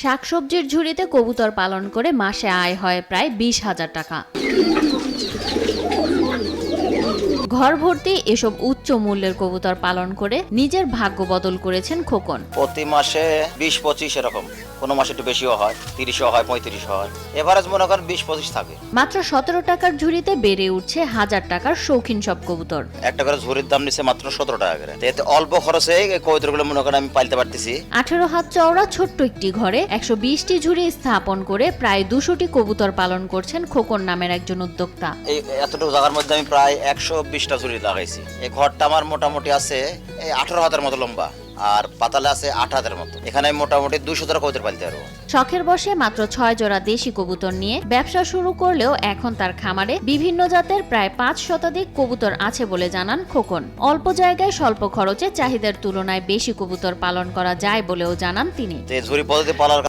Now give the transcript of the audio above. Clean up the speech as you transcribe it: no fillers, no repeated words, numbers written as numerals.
শাকসবজির ঝুড়িতে কবুতর পালন করে মাসে আয় হয় প্রায় 20,000 টাকা। ঘর ভর্তি এসব উচ্চ মূল্যের কবুতর পালন করে নিজের ভাগ্য বদল করেছেন খোকন। প্রতি মাসে 20-25 এরকম, কোনো মাসে একটু বেশিও হয়, 30ও হয়, 35 হয়, এভারেজ মনে করেন 20-25 থাকে। মাত্র 17 টাকার ঝুড়িতে বেড়ে উঠছে 1000 টাকার শৌখিন সব কবুতর। একটা করে ঝুড়ির দাম নিচ্ছে মাত্র 17 টাকা করে। এতে অল্প খরচে এই কবুতরগুলো মনে করেন আমি পালতে পারতেছি। 18 হাত চওড়া ছোট্ট একটি ঘরে 120টি ঝুড়ি স্থাপন করে প্রায় 200টি কবুতর পালন করছেন খোকন নামের একজন উদ্যোক্তা। এই এতটুকু জায়গার মধ্যে আমি প্রায় 120টা ঝুড়ি লাগাইছি। এই ঘরটা আমার মোটামুটি আছে এই 18 হাতের মতো লম্বা, আর পাতালে আছে 8 হাতের মতো। এখানে আমি মোটামুটি 200 টাকা কবুতর পালতে পারবো। শখের বসে মাত্র 6 জোড়া দেশি কবুতর নিয়ে ব্যবসা শুরু করলেও এখন তার খামারে বিভিন্ন জাতের প্রায় 5 শতাধিক কবুতর আছে বলে জানান খোকন। অল্প জায়গায় স্বল্প খরচে চাহিদার তুলনায় বেশি কবুতর পালন করা যায় বলেও জানান তিনি। ঝুড়ি পদ্ধতি পালার